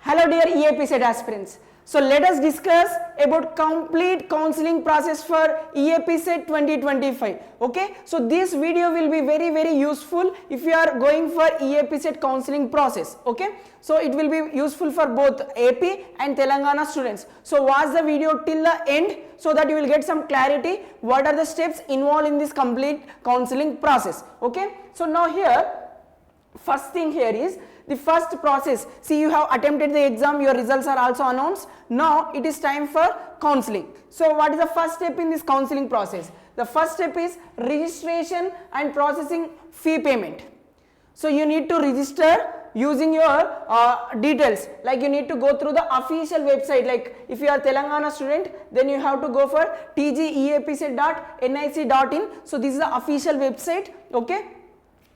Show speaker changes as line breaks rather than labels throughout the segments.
Hello dear EAP set aspirants. So let us discuss about complete counseling process for EAP set 2025. Okay, so this video will be very useful if you are going for EAP set counseling process. Okay, so it will be useful for both AP and Telangana students. So watch the video till the end so that you will get some clarity what are the steps involved in this complete counseling process. Okay, so now here first thing here is the first process. See, you have attempted the exam, your results are also announced. Now it is time for counseling. So what is the first step in this counseling process? The first step is registration and processing fee payment. So you need to register using your details, like you need to go through the official website. Like if you are Telangana student, then you have to go for tgeapset.nic.in. so this is the official website. Okay,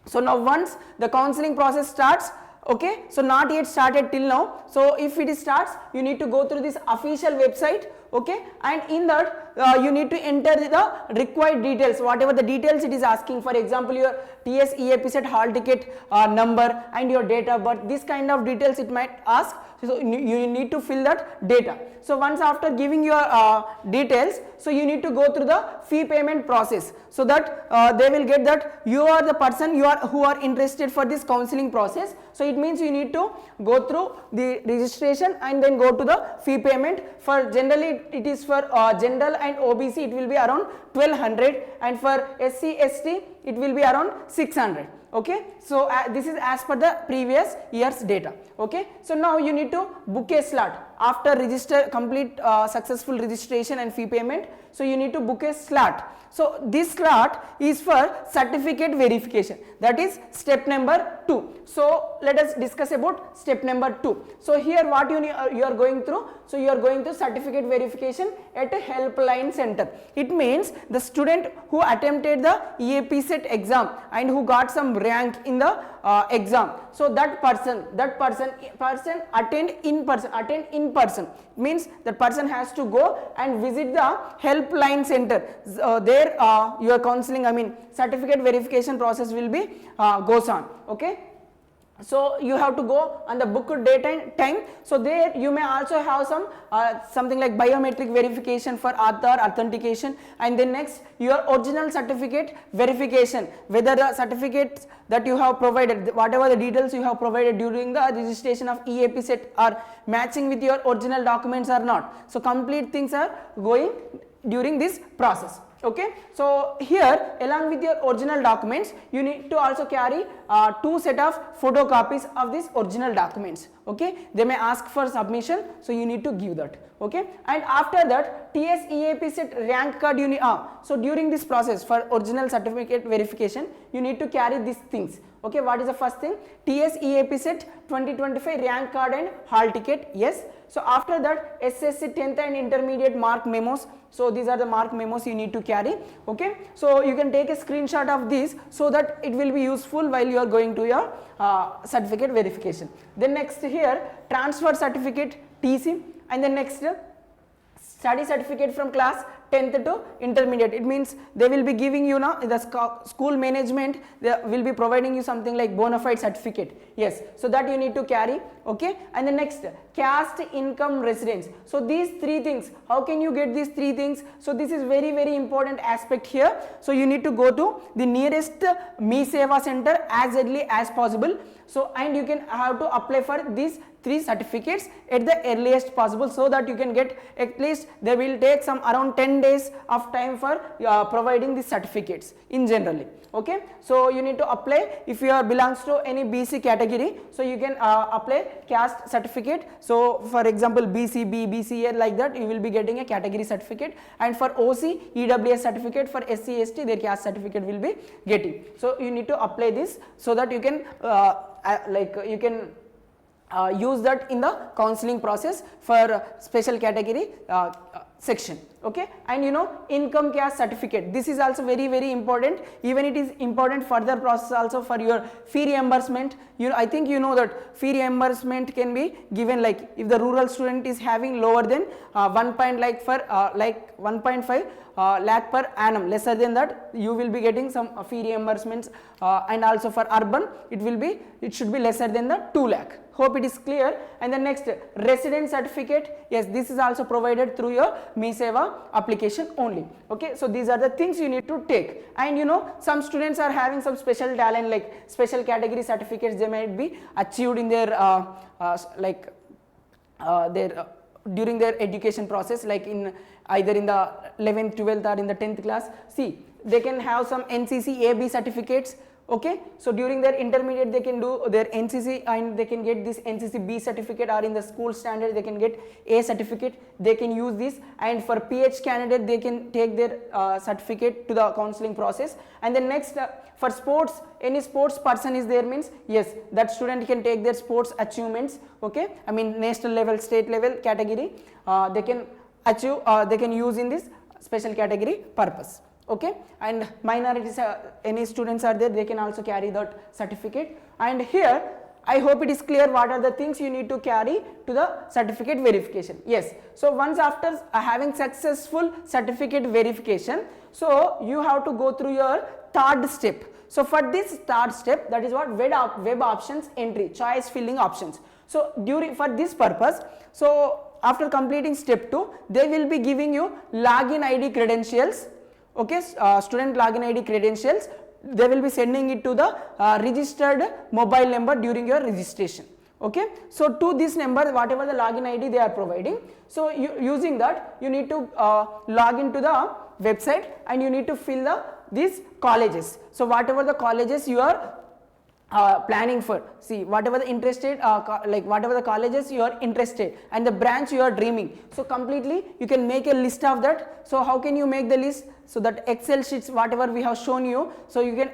so now once the counseling process starts, okay, so not yet started till now, so if it starts, you need to go through this official website. Okay, and in that you need to enter the required details, whatever the details it is asking. For example, your TS EAP set hall ticket number and your date of birth, this kind of details it might ask. So you need to fill that data. So once after giving your details, so you need to go through the fee payment process, so that they will get that you are the person who are interested for this counseling process. So it means you need to go through the registration and then go to the fee payment. For generally it is for general and OBC it will be around 1200, and for SC ST it will be around 600. Okay, so this is as per the previous year's data. Okay, so now you need to book a slot after complete successful registration and fee payment. So you need to book a slot. So this slot is for certificate verification, that is step number 2. So let us discuss about step number 2. So here what you are going through, so you are going through certificate verification at a helpline center. It means the student who attempted the EAP set exam and who got some rank in the exam, so that person attend in person, means that person has to go and visit the helpline center. There your counseling, certificate verification process will be goes on. Okay, so you have to go on the booked date and time. So there you may also have some something like biometric verification for Aadhaar authentication, and then next your original certificate verification, whether the certificates that you have provided, whatever the details you have provided during the registration of EAP set are matching with your original documents or not. So complete things are going during this process. Okay, so here along with your original documents you need to also carry 2 set of photocopies of these original documents. Okay, they may ask for submission, so you need to give that. Okay, and after that TS EAP set rank card you need. So during this process for original certificate verification you need to carry these things. Okay, what is the first thing? TS EAP set 2025 rank card and hall ticket. Yes. So after that SSC 10th and intermediate mark memos. So these are the mark memos you need to carry. Okay, so you can take a screenshot of these so that it will be useful while you are going to your certificate verification. Then next here transfer certificate TC, and then next study certificate from class 10th to intermediate. It means they will be giving you now the school management, they will be providing you something like bona fide certificate. Yes, so that you need to carry. Okay, and the next caste income residence. So these 3 things, how can you get these 3 things? So this is very important aspect here. So you need to go to the nearest Me Seva center as early as possible. So and you can have to apply for these 3 certificates at the earliest possible, so that you can get at least, they will take some around 10 days of time for providing the certificates in generally. Okay, so you need to apply if you belongs to any BC category, so you can apply caste certificate. So for example BCB, BCA, like that you will be getting a category certificate, and for OC EWS certificate, for SC ST their caste certificate will be getting. So you need to apply this so that you can use that in the counseling process for special category section. Okay, and income caste certificate, this is also very important. Even it is important further process also for your fee reimbursement. I think you know that fee reimbursement can be given, like if the rural student is having lower than 1.5 lakh per annum, lesser than that you will be getting some fee reimbursements, and also for urban it should be lesser than the 2 lakh. Hope it is clear. And the next, resident certificate, yes, this is also provided through your Me Seva application only. Okay, so these are the things you need to take. And you know, some students are having some special talent, like special category certificates they might be achieved in their during their education process, like in either in the 11th, 12th or in the 10th class. See, they can have some NCC AB certificates. Okay, so during their intermediate they can do their NCC and they can get this NCC B certificate, or in the school standard they can get A certificate, they can use this. And for PH candidate they can take their certificate to the counseling process. And then next, for sports, any sports person is there means, yes, that student can take their sports achievements, okay, I mean national level, state level category, they can achieve, they can use in this special category purpose. Okay, and minorities, any students are there, they can also carry that certificate. And here I hope it is clear what are the things you need to carry to the certificate verification. Yes, so once after having successful certificate verification, so you have to go through your third step. So for this third step, that is what web options entry, choice filling options. So for this purpose, so after completing step 2, they will be giving you login ID credentials. Okay, student login ID credentials, they will be sending it to the registered mobile number during your registration. Okay, so to this number, whatever the login ID they are providing, so using that you need to log into the website and you need to fill these colleges. So whatever the colleges you are planning for, see whatever the interested, like whatever the colleges you are interested and the branch you are dreaming, so completely you can make a list of that. So how can you make the list? So that Excel sheets whatever we have shown you, so you can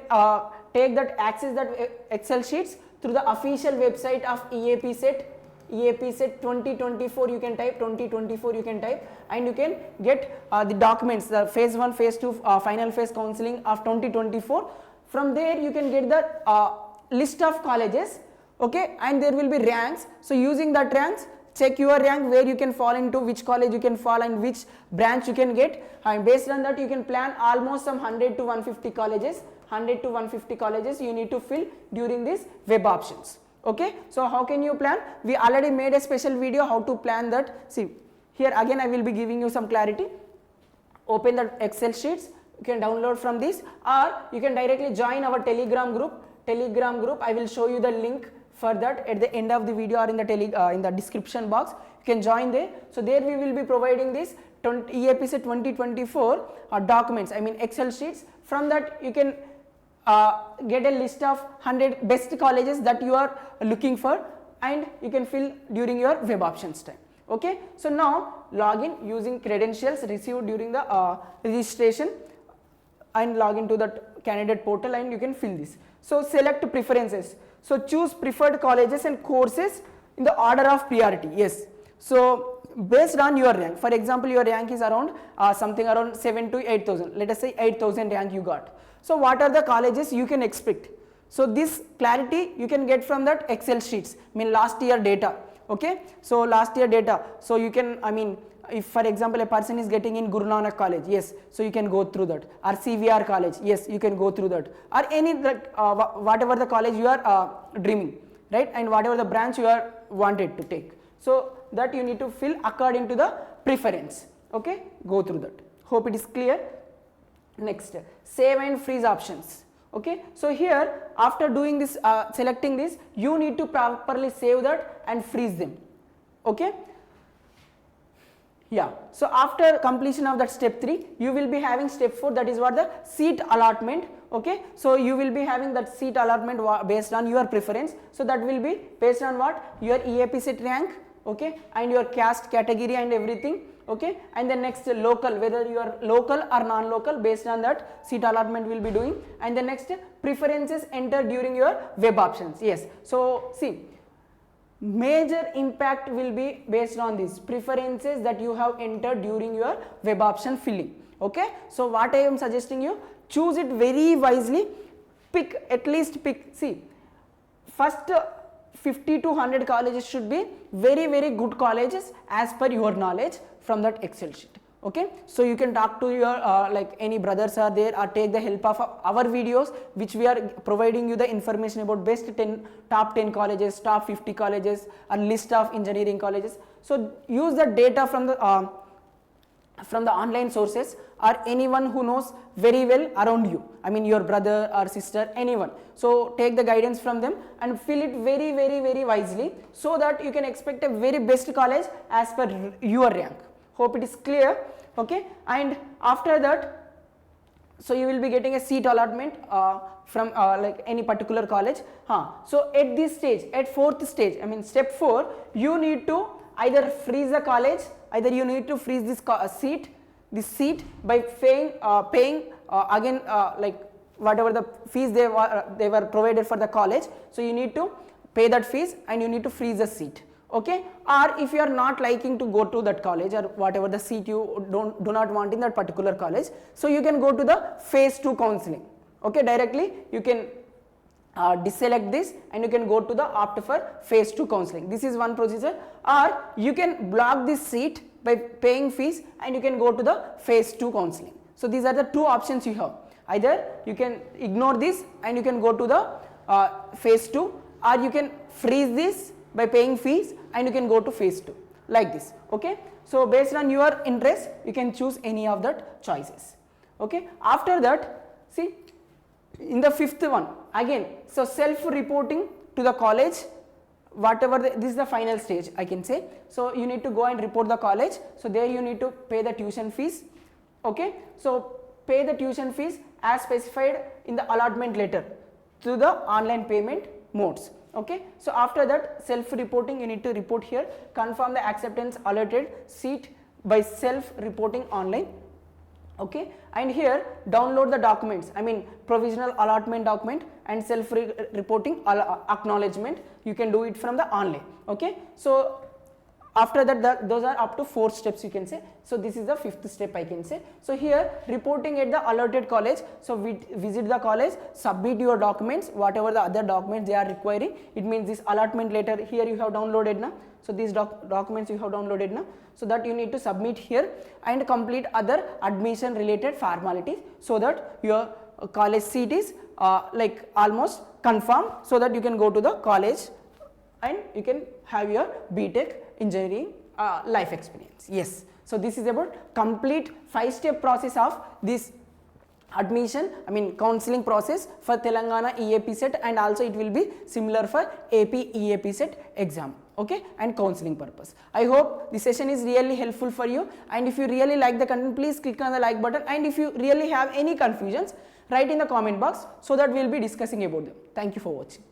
take that, access that Excel sheets through the official website of EAPSET 2024, you can type 2024, you can type, and you can get the documents, the phase 1, phase 2 final phase counseling of 2024. From there you can get the list of colleges, okay, and there will be ranks. So using that ranks, check your rank where you can fall into, which college you can fall and which branch you can get, and based on that you can plan almost some 100 to 150 colleges. 100 to 150 colleges you need to fill during these web options. Okay, so how can you plan? We already made a special video how to plan that. See here again I will be giving you some clarity. Open the Excel sheets, you can download from this, or you can directly join our Telegram group. I will show you the link for that at the end of the video or in the description box. You can join there. So there we will be providing this EAPSET 2024 documents, I mean Excel sheets. From that you can get a list of 100 best colleges that you are looking for, and you can fill during your web options time. Okay, so now login using credentials received during the registration and log into that candidate portal and you can fill this. So select preferences. So choose preferred colleges and courses in the order of priority. Yes. So based on your rank, for example, your rank is around something around 7 to 8,000. Let us say 8,000 rank you got. So what are the colleges you can expect? So this clarity you can get from that Excel sheets, I mean last year data. Okay. So last year data. So you can, I mean, if for example a person is getting in Guru Nanak College, yes, so you can go through that, or CVR College, yes, you can go through that, or any whatever the college you are dreaming, right, and whatever the branch you are wanted to take, so that you need to fill according to the preference. Okay, go through that. Hope it is clear. Next, save and freeze options. Okay, so here after doing this, selecting this, you need to properly save that and freeze them. Okay. Yeah, so after completion of that step 3, you will be having step 4, that is what the seat allotment. Okay, so you will be having that seat allotment based on your preference. So that will be based on what? Your EAPSET rank, okay, and your caste category and everything. Okay, and the next local, whether you are local or non-local, based on that seat allotment will be doing. And the next preferences entered during your web options. Yes, so see, major impact will be based on these preferences that you have entered during your web option filling. Okay, so what I am suggesting you, choose it very wisely, at least pick, see, first 50 to 100 colleges should be very good colleges as per your knowledge from that Excel sheet. Okay, so you can talk to your like any brothers are there, or take the help of our videos which we are providing you the information about best top 10 colleges, top 50 colleges, a list of engineering colleges. So use the data from the online sources, or anyone who knows very well around you, I mean your brother or sister, anyone. So take the guidance from them and fill it very wisely, so that you can expect a very best college as per your rank. Hope it is clear. Okay, and after that, so you will be getting a seat allotment from like any particular college. So at this stage, at fourth stage, I mean step 4, you need to either freeze the college, either you need to freeze this seat by paying again like whatever the fees they were provided for the college. So you need to pay that fees and you need to freeze the seat. Okay, or if you are not liking to go to that college, or whatever the seat you do not want in that particular college, so you can go to the phase 2 counseling. Okay, directly you can deselect this and you can go to the opt for phase 2 counseling. This is one procedure. Or you can block this seat by paying fees and you can go to the phase 2 counseling. So these are the two options you have. Either you can ignore this and you can go to the phase 2, or you can freeze this by paying fees and you can go to phase 2, like this. Okay, so based on your interest you can choose any of that choices. Okay, after that, see in the 5th one again, so self-reporting to the college, whatever this is the final stage, I can say. So you need to go and report the college. So there you need to pay the tuition fees. Okay, so pay the tuition fees as specified in the allotment letter through the online payment modes. Okay, so after that, self-reporting, you need to report here, confirm the acceptance allotted seat by self-reporting online. Okay, and here download the documents, I mean provisional allotment document and self-reporting acknowledgement, you can do it from the online. Okay, so after that, those are up to 4 steps you can say. So this is the 5th step I can say. So here reporting at the allotted college, so visit the college, submit your documents, whatever the other documents they are requiring. It means this allotment letter here you have downloaded now. So these documents you have downloaded now, so that you need to submit here and complete other admission related formalities, so that your college seat is like almost confirmed, so that you can go to the college and you can have your BTech engineering life experience. Yes, so this is about complete 5-step process of this admission, I mean counseling process for Telangana EAP set, and also it will be similar for AP EAP set exam. Okay, and counseling purpose. I hope this session is really helpful for you, and if you really like the content, please click on the like button, and if you really have any confusions, write in the comment box so that we will be discussing about them. Thank you for watching.